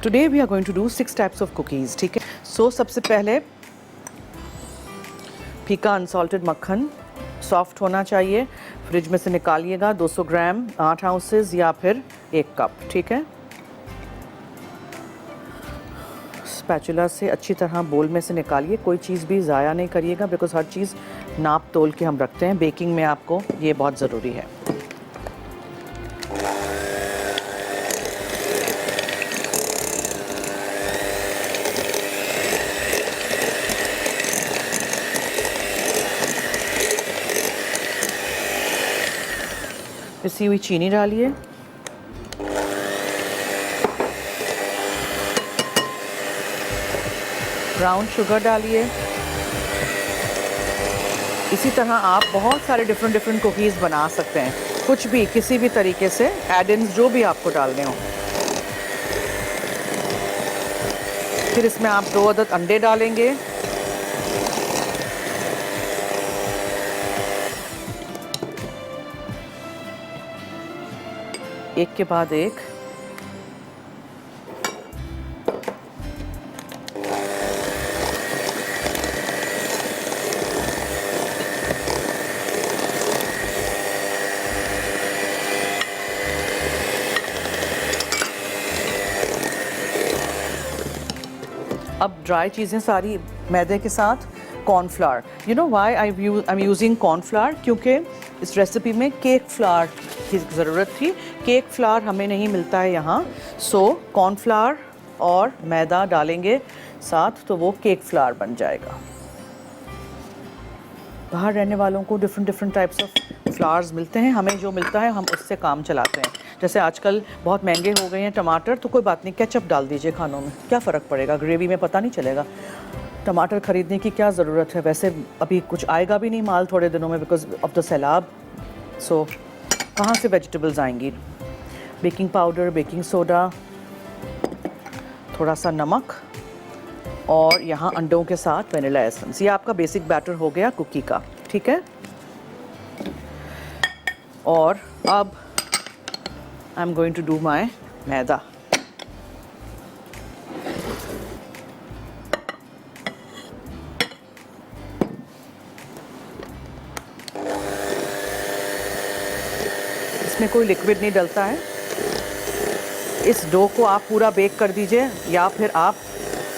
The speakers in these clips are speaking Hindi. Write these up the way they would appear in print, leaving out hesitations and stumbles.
Today we are going to do 6 types of cookies, ठीक है। सो सबसे पहले फीका अनसॉल्टेड मक्खन सॉफ्ट होना चाहिए, फ्रिज में से निकालिएगा। 200 ग्राम 8 आउंसेस या फिर 1 कप, ठीक है। स्पैचुला से अच्छी तरह बोल में से निकालिए, कोई चीज़ भी ज़ाया नहीं करिएगा बिकॉज़ हर चीज़ नाप तोल के हम रखते हैं। बेकिंग में आपको ये बहुत ज़रूरी है। पिसी हुई चीनी डालिए, ब्राउन शुगर डालिए। इसी तरह आप बहुत सारे डिफरेंट कुकीज़ बना सकते हैं, कुछ भी किसी भी तरीके से एड-इन्स जो भी आपको डालने हो। फिर इसमें आप 2 अदद अंडे डालेंगे। एक के बाद एक अब ड्राई चीज़ें सारी मैदे के साथ cornflour. You know why I am using cornflour, क्योंकि इस रेसिपी में केक फ्लावर की ज़रूरत थी। केक फ्लावर हमें नहीं मिलता है यहाँ, सो कॉर्नफ्लावर और मैदा डालेंगे साथ तो वो केक फ्लावर बन जाएगा। बाहर रहने वालों को डिफरेंट टाइप्स ऑफ फ्लावर्स मिलते हैं, हमें जो मिलता है हम उससे काम चलाते हैं। जैसे आजकल बहुत महंगे हो गए हैं टमाटर, तो कोई बात नहीं, केचप डाल दीजिए खानों में, क्या फ़र्क पड़ेगा, ग्रेवी में पता नहीं चलेगा। टमाटर ख़रीदने की क्या ज़रूरत है, वैसे अभी कुछ आएगा भी नहीं माल थोड़े दिनों में बिकॉज ऑफ द सैलाब। सो कहाँ से वेजिटेबल्स आएंगी। बेकिंग पाउडर, बेकिंग सोडा, थोड़ा सा नमक और यहाँ अंडों के साथ वनीला एसेंस। ये आपका बेसिक बैटर हो गया कुकी का, ठीक है। और अब I am going to do my maida. इसमें कोई लिक्विड नहीं डलता है। इस डो को आप पूरा बेक कर दीजिए, या फिर आप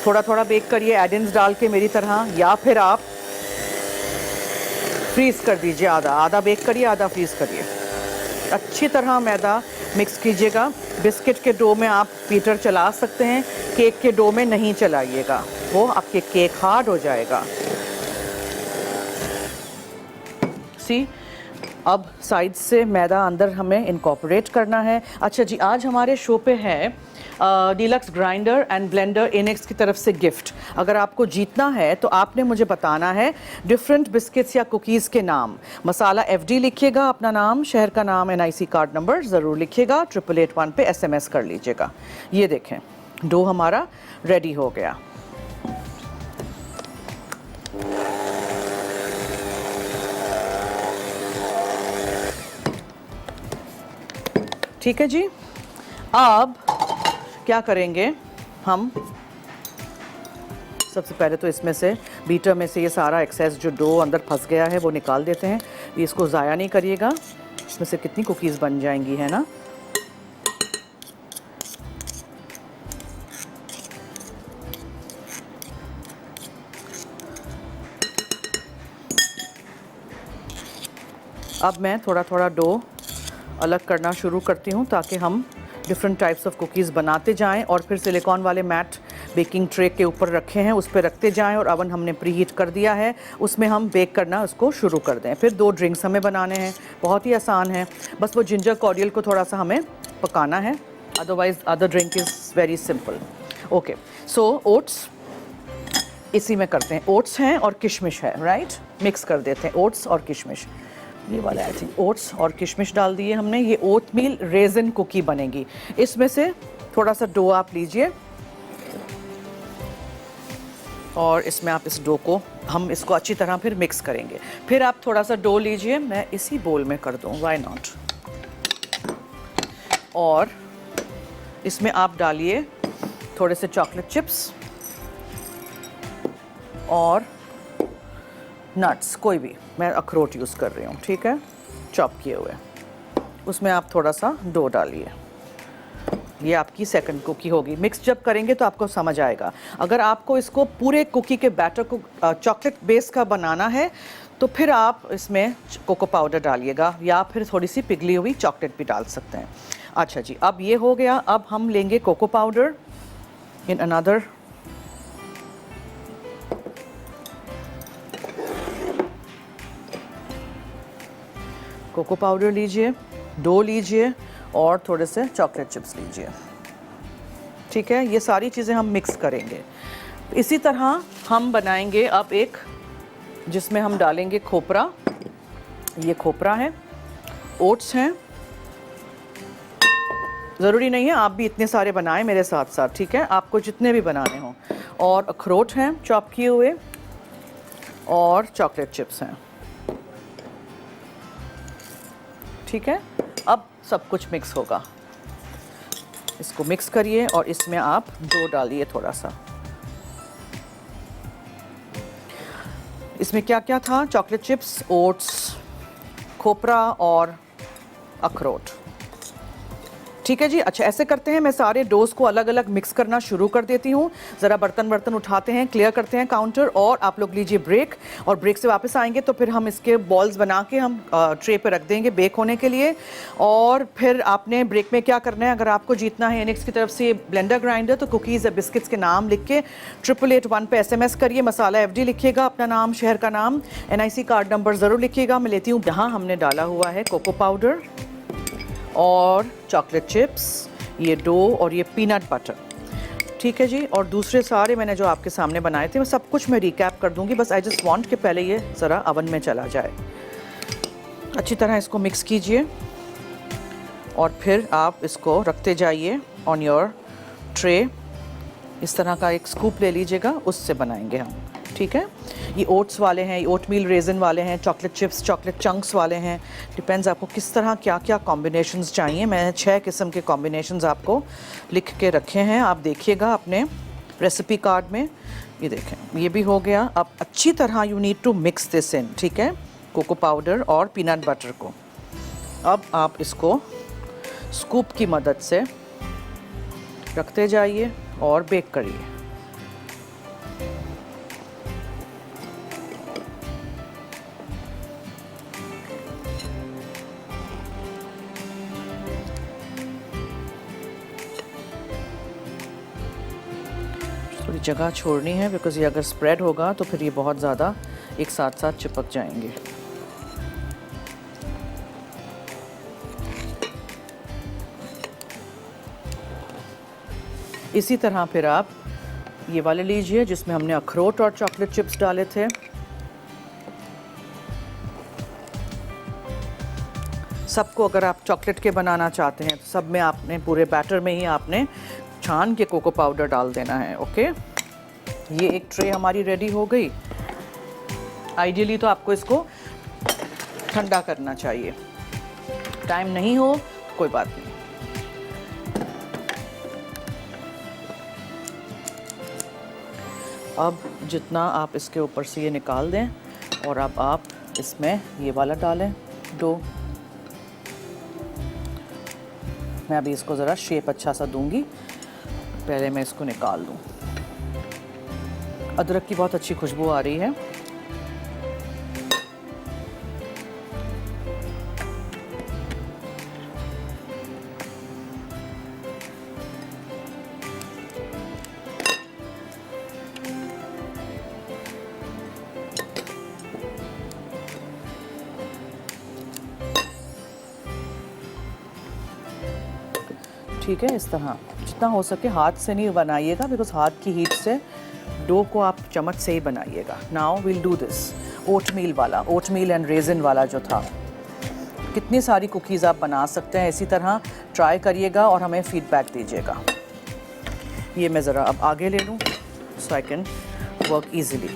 थोड़ा थोड़ा बेक करिए एड-इन्स डाल के मेरी तरह, या फिर आप फ्रीज़ कर दीजिए, आधा आधा बेक करिए आधा फ्रीज़ करिए। अच्छी तरह मैदा मिक्स कीजिएगा। बिस्किट के डो में आप बीटर चला सकते हैं, केक के डो में नहीं चलाइएगा, वो आपके केक हार्ड हो जाएगा। सी, अब साइड से मैदा अंदर हमें इनकॉर्पोरेट करना है। अच्छा जी, आज हमारे शो पे है डीलक्स ग्राइंडर एंड ब्लेंडर इनेक्स की तरफ से गिफ्ट। अगर आपको जीतना है तो आपने मुझे बताना है डिफरेंट बिस्किट्स या कुकीज़ के नाम। मसाला FD लिखिएगा, अपना नाम, शहर का नाम, NIC कार्ड नंबर ज़रूर लिखिएगा। 8881 पे SMS कर लीजिएगा। ये देखें, डो हमारा रेडी हो गया। ठीक है जी। अब क्या करेंगे हम, सबसे पहले तो इसमें से बीटर में से ये सारा एक्सेस जो डो अंदर फंस गया है वो निकाल देते हैं। ये इसको ज़ाया नहीं करिएगा, इसमें से कितनी कुकीज़ बन जाएंगी, है ना। अब मैं थोड़ा थोड़ा डो अलग करना शुरू करती हूँ ताकि हम डिफरेंट टाइप्स ऑफ कुकीज़ बनाते जाएं, और फिर सिलिकॉन वाले मैट बेकिंग ट्रे के ऊपर रखे हैं उस पर रखते जाएं, और अवन हमने प्री हीट कर दिया है, उसमें हम बेक करना उसको शुरू कर दें। फिर 2 ड्रिंक्स हमें बनाने हैं, बहुत ही आसान है, बस वो जिंजर कॉर्डियल को थोड़ा सा हमें पकाना है, otherwise other drink is very simple. Okay, so oats इसी में करते हैं। ओट्स हैं और किशमिश है, राइट, मिक्स कर देते हैं ओट्स और किशमिश। ये वाला आई थिंक ओट्स और किशमिश डाल दिए हमने। ये ओटमील रेजिन कुकी बनेगी। इसमें से थोड़ा सा डो आप लीजिए और इसमें आप इस डो को, हम इसको अच्छी तरह फिर मिक्स करेंगे। फिर आप थोड़ा सा डो लीजिए, मैं इसी बोल में कर दूँ, व्हाई नॉट। और इसमें आप डालिए थोड़े से चॉकलेट चिप्स और नट्स, कोई भी, मैं अखरोट यूज़ कर रही हूँ, ठीक है, चॉप किए हुए। उसमें आप थोड़ा सा डो डालिए। ये आपकी सेकंड कुकी होगी। मिक्स जब करेंगे तो आपको समझ आएगा। अगर आपको इसको पूरे कुकी के बैटर को चॉकलेट बेस का बनाना है तो फिर आप इसमें कोको पाउडर डालिएगा या फिर थोड़ी सी पिघली हुई चॉकलेट भी डाल सकते हैं। अच्छा जी, अब ये हो गया। अब हम लेंगे cocoa powder in another, cocoa powder लीजिए, डो लीजिए और थोड़े से चॉकलेट चिप्स लीजिए, ठीक है। ये सारी चीज़ें हम मिक्स करेंगे। इसी तरह हम बनाएंगे अब एक, जिसमें हम डालेंगे खोपरा। ये खोपरा है, ओट्स हैं, ज़रूरी नहीं है आप भी इतने सारे बनाएं मेरे साथ साथ, ठीक है, आपको जितने भी बनाने हों। और अखरोट हैं चॉप किए हुए और चॉकलेट चिप्स हैं, ठीक है। अब सब कुछ मिक्स होगा। इसको मिक्स करिए और इसमें आप डो डालिए थोड़ा सा। इसमें क्या क्या था? चॉकलेट चिप्स, ओट्स, खोपरा और अखरोट, ठीक है जी। अच्छा, ऐसे करते हैं, मैं सारे डोज को अलग अलग मिक्स करना शुरू कर देती हूँ। ज़रा बर्तन उठाते हैं, क्लियर करते हैं काउंटर, और आप लोग लीजिए ब्रेक। और ब्रेक से वापस आएंगे तो फिर हम इसके बॉल्स बना के हम ट्रे पे रख देंगे बेक होने के लिए। और फिर आपने ब्रेक में क्या करना है, अगर आपको जीतना है एनिक्स की तरफ से ब्लेंडर ग्राइंडर, तो कुकीज़ या बिस्किट्स के नाम लिख के 8881 पे SMS करिए, मसाला FD लिखिएगा, अपना नाम, शहर का नाम, NIC कार्ड नंबर ज़रूर लिखिएगा। मैं लेती हूँ। यहाँ हमने डाला हुआ है कोको पाउडर और चॉकलेट चिप्स, ये डो और ये पीनट बटर, ठीक है जी। और दूसरे सारे मैंने जो आपके सामने बनाए थे, मैं सब कुछ मैं रिकैप कर दूंगी, बस आई जस्ट वांट कि पहले ये ज़रा अवन में चला जाए। अच्छी तरह इसको मिक्स कीजिए और फिर आप इसको रखते जाइए ऑन योर ट्रे। इस तरह का एक स्कूप ले लीजिएगा, उससे बनाएंगे हम, ठीक है। ये ओट्स वाले हैं, ये ओटमील रेजिन वाले हैं, चॉकलेट चिप्स, चॉकलेट चंक्स वाले हैं, डिपेंड्स आपको किस तरह क्या क्या कॉम्बिनेशंस चाहिए। मैंने 6 किस्म के कॉम्बिनेशंस आपको लिख के रखे हैं, आप देखिएगा अपने रेसिपी कार्ड में। ये देखें, ये भी हो गया। अब अच्छी तरह you need to mix this in, ठीक है, कोको पाउडर और पीनट बटर को। अब आप इसको स्कूप की मदद से रखते जाइए और बेक करिए। थोड़ी जगह छोड़नी है, बिकॉज़ ये अगर स्प्रेड होगा तो फिर ये बहुत ज़्यादा एक साथ साथ चिपक जाएंगे। इसी तरह फिर आप ये वाले लीजिए, जिसमें हमने अखरोट और चॉकलेट चिप्स डाले थे। सबको अगर आप चॉकलेट के बनाना चाहते हैं तो सब में आपने पूरे बैटर में ही आपने छान के कोको पाउडर डाल देना है, ओके। ये एक ट्रे हमारी रेडी हो गई। आइडियली तो आपको इसको ठंडा करना चाहिए, टाइम नहीं हो तो कोई बात नहीं। अब जितना आप इसके ऊपर से ये निकाल दें और अब आप इसमें ये वाला डालें डो। मैं अभी इसको ज़रा शेप अच्छा सा दूंगी, पहले मैं इसको निकाल दूं। अदरक की बहुत अच्छी खुशबू आ रही है। ठीक है, इस तरह जितना हो सके हाथ से नहीं बनाइएगा, बिकॉज हाथ की हीट से डो को आप चम्मच से ही बनाइएगा। Now will do this oatmeal वाला, ओटमील एंड रेजिन वाला जो था। कितनी सारी कुकीज़ आप बना सकते हैं, इसी तरह ट्राई करिएगा और हमें फीडबैक दीजिएगा। ये मैं ज़रा अब आगे ले लूँ सो आई कैन वर्क ईजिली।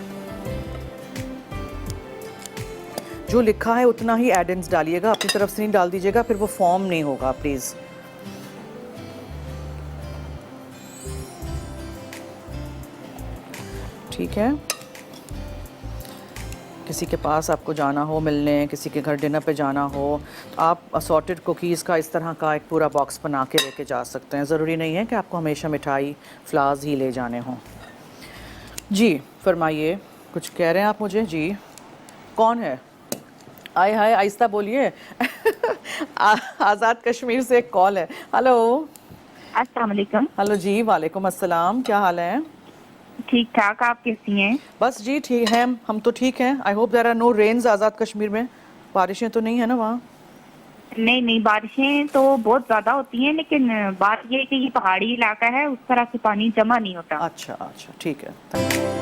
जो लिखा है उतना ही एड इन्स डालिएगा, अपनी तरफ से नहीं डाल दीजिएगा, फिर वो फॉर्म नहीं होगा प्लीज़। ठीक है। किसी के पास आपको जाना हो मिलने, किसी के घर डिनर पे जाना हो, तो आप असॉर्टेड कुकीज़ का इस तरह का एक पूरा बॉक्स बना के लेके जा सकते हैं। ज़रूरी नहीं है कि आपको हमेशा मिठाई फ्लावर्स ही ले जाने हों। जी फरमाइए, कुछ कह रहे हैं आप मुझे? जी कौन है? आए हाय, आहिस्ता बोलिए। आज़ाद कश्मीर से एक कॉल है। हेलो। अस्सलाम वालेकुम। हेलो जी, वालेकुम अस्सलाम, क्या हाल है? ठीक ठाक, आप कैसी हैं? बस जी ठीक है, हम तो ठीक हैं। I hope there are no rains Azad Kashmir में। बारिशें तो नहीं है ना वहाँ? नहीं नहीं, बारिशें तो बहुत ज्यादा होती हैं, लेकिन बात ये है कि ये पहाड़ी इलाका है, उस तरह से पानी जमा नहीं होता। अच्छा अच्छा, ठीक है।